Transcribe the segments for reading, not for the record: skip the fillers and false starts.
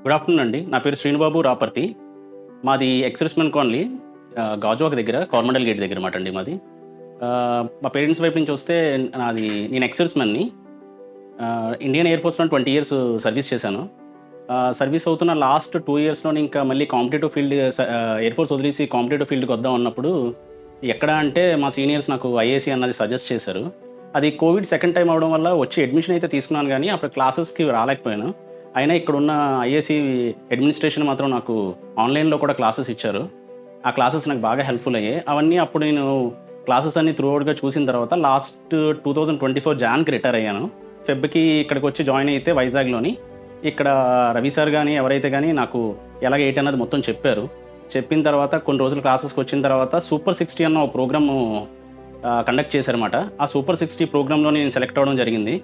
Good afternoon అండి. నా పేరు శ్రీనుబాబు రాపర్తి. మాది ఎక్స్-సర్వీస్‌మెన్ కాలనీ గాజువాక దగ్గర కార్మండల్ గేట్ దగ్గర మాట అండి మాది. మా పేరెంట్స్ వైపు నుంచి వస్తే నేను ఎక్స్-సర్వీస్‌మెన్‌ని. ఇండియన్ ఎయిర్ ఫోర్స్‌లో 20 ఇయర్స్ సర్వీస్ చేశాను. సర్వీస్ అవుతున్న లాస్ట్ 2 ఇయర్స్‌లోనే ఇంకా మళ్ళీ కాంపిటీటివ్ ఫీల్డ్ ఎయిర్ ఫోర్స్ వదిలేసి కాంపిటీటివ్ ఫీల్డ్‌కి వద్దాం అన్నప్పుడు ఎక్కడ అంటే మా సీనియర్స్ నాకు ఐఏసీ అన్నది సజెస్ట్ చేశారు. అది కోవిడ్ సెకండ్ టైమ్ అవ్వడం వల్ల వచ్చి అడ్మిషన్ అయితే తీసుకున్నాను గానీ అప్పుడు క్లాసెస్‌కి రాలేకపోయాను. అయినా ఇక్కడున్న ఐఏసీ అడ్మినిస్ట్రేషన్ మాత్రం నాకు ఆన్లైన్లో కూడా క్లాసెస్ ఇచ్చారు. ఆ క్లాసెస్ నాకు బాగా హెల్ప్ఫుల్ అయ్యాయి. అవన్నీ అప్పుడు నేను క్లాసెస్ అన్నీ త్రూఅవుట్‌గా చూసిన తర్వాత లాస్ట్ 2024 జాన్‌కి రిటైర్ అయ్యాను. ఫెబ్‌కి ఇక్కడికి వచ్చి జాయిన్ అయితే వైజాగ్‌లోని ఇక్కడ రవి సార్ గానీ ఎవరైతే గానీ నాకు ఎలాగ ఏంటి అన్నది మొత్తం చెప్పారు. చెప్పిన తర్వాత కొన్ని రోజులు క్లాసెస్కి వచ్చిన తర్వాత సూపర్ 60 అన్న ఒక ప్రోగ్రాము కండక్ట్ చేశారన్నమాట. ఆ సూపర్ 60 ప్రోగ్రాంలో నేను సెలెక్ట్ అవ్వడం జరిగింది.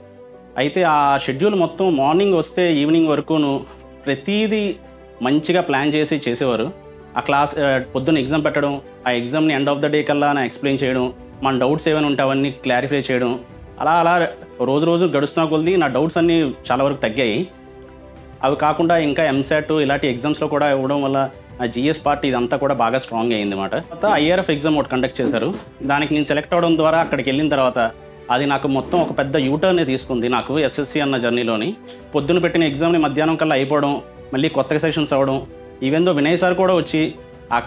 అయితే ఆ షెడ్యూల్ మొత్తం మార్నింగ్ వస్తే ఈవినింగ్ వరకును ప్రతీదీ మంచిగా ప్లాన్ చేసి చేసేవారు. ఆ క్లాస్ పొద్దున్న ఎగ్జామ్ పెట్టడం, ఆ ఎగ్జామ్ని ఎండ్ ఆఫ్ ద డే కల్లా నా ఎక్స్ప్లెయిన్ చేయడం, మన డౌట్స్ ఏమైనా ఉంటే అవన్నీ క్లారిఫై చేయడం, అలా రోజు రోజు గడుస్తున్న కొద్దీ నా డౌట్స్ అన్నీ చాలా వరకు తగ్గాయి. అవి కాకుండా ఇంకా ఎంసాట్ ఇలాంటి ఎగ్జామ్స్లో కూడా ఇవ్వడం వల్ల ఆ జీఎస్ పార్ట్ ఇదంతా కూడా బాగా స్ట్రాంగ్ అయ్యిందన్నమాట. తర్వాత ఐఆర్ఎఫ్ ఎగ్జామ్ ఒకటి కండక్ట్ చేశారు. దానికి నేను సెలెక్ట్ అవ్వడం ద్వారా అక్కడికి వెళ్ళిన తర్వాత అది నాకు మొత్తం ఒక పెద్ద యూటర్నే తీసుకుంది నాకు ఎస్ఎస్సి అన్న జర్నీలోని. పొద్దున పెట్టిన ఎగ్జామ్ని మధ్యాహ్నం కల్లా అయిపోవడం, మళ్ళీ కొత్తగా సెషన్స్ అవ్వడం, ఈవెన్ దో వినయ్ సార్ కూడా వచ్చి ఆ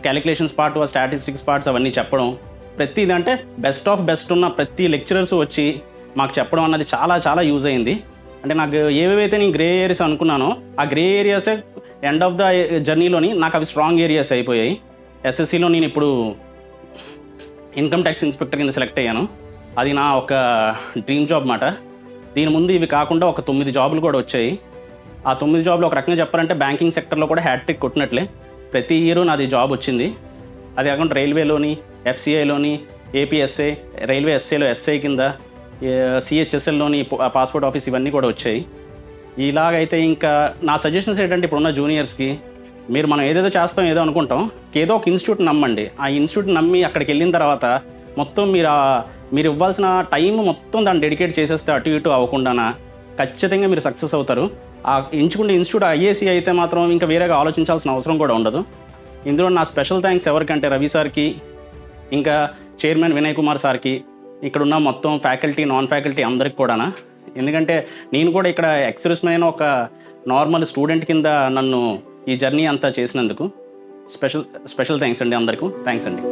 క్యాలిక్యులేషన్స్ పార్ట్, ఆ స్టాటిస్టిక్స్ పార్ట్స్ అవన్నీ చెప్పడం, ప్రతిది అంటే బెస్ట్ ఆఫ్ బెస్ట్ ఉన్న ప్రతి లెక్చరర్స్ వచ్చి మాకు చెప్పడం అన్నది చాలా చాలా యూజ్ అయింది. అంటే నాకు ఏవేవైతే నేను గ్రే ఏరియాస్ అనుకున్నానో ఆ గ్రే ఏరియాసే ఎండ్ ఆఫ్ ద జర్నీలోని నాకు అవి స్ట్రాంగ్ ఏరియాస్ అయిపోయాయి. ఎస్ఎస్సిలో నేను ఇప్పుడు ఇన్కమ్ ట్యాక్స్ ఇన్స్పెక్టర్ కింద సెలెక్ట్ అయ్యాను. అది నా ఒక డ్రీమ్ జాబ్ మాట. దీని ముందు ఇవి కాకుండా ఒక 9 జాబులు కూడా వచ్చాయి. ఆ 9 జాబులు ఒక రకంగా చెప్పాలంటే బ్యాంకింగ్ సెక్టర్లో కూడా హ్యాట్రిక్ కొట్టినట్లే. ప్రతి ఇయర్ నాది జాబ్ వచ్చింది. అది కాకుండా రైల్వేలోని, ఎఫ్సిఐలోని, ఏపీఎస్ఐ, రైల్వే ఎస్ఐలో ఎస్ఐ కింద, సిహెచ్ఎస్ఎల్లోని పాస్పోర్ట్ ఆఫీస్ ఇవన్నీ కూడా వచ్చాయి. ఇలాగైతే ఇంకా నా సజెషన్స్ ఏంటంటే ఇప్పుడున్న జూనియర్స్కి, మనం ఏదేదో చేస్తాం ఏదో అనుకుంటాం, ఏదో ఒక ఇన్స్టిట్యూట్ నమ్మండి. ఆ ఇన్స్టిట్యూట్ నమ్మి అక్కడికి వెళ్ళిన తర్వాత మొత్తం మీరు ఇవ్వాల్సిన టైం మొత్తం దాన్ని డెడికేట్ చేసేస్తే అటు ఇటు అవ్వకుండా ఖచ్చితంగా మీరు సక్సెస్ అవుతారు. ఆ ఎంచుకునే ఇన్స్టిట్యూట్ ఐఏసీ అయితే మాత్రం ఇంకా వేరేగా ఆలోచించాల్సిన అవసరం కూడా ఉండదు. ఇందులో నా స్పెషల్ థ్యాంక్స్ ఎవరికంటే రవి సార్కి, ఇంకా చైర్మన్ వినయ్ కుమార్ సార్కి, ఇక్కడున్న మొత్తం ఫ్యాకల్టీ, నాన్ ఫ్యాకల్టీ అందరికి కూడా. ఎందుకంటే నేను కూడా ఇక్కడ ఎక్స్-సర్వీస్‌మెన్ ఒక నార్మల్ స్టూడెంట్ కింద నన్ను ఈ జర్నీ అంతా చేసినందుకు స్పెషల్ థ్యాంక్స్ అండి అందరికీ. థ్యాంక్స్ అండి.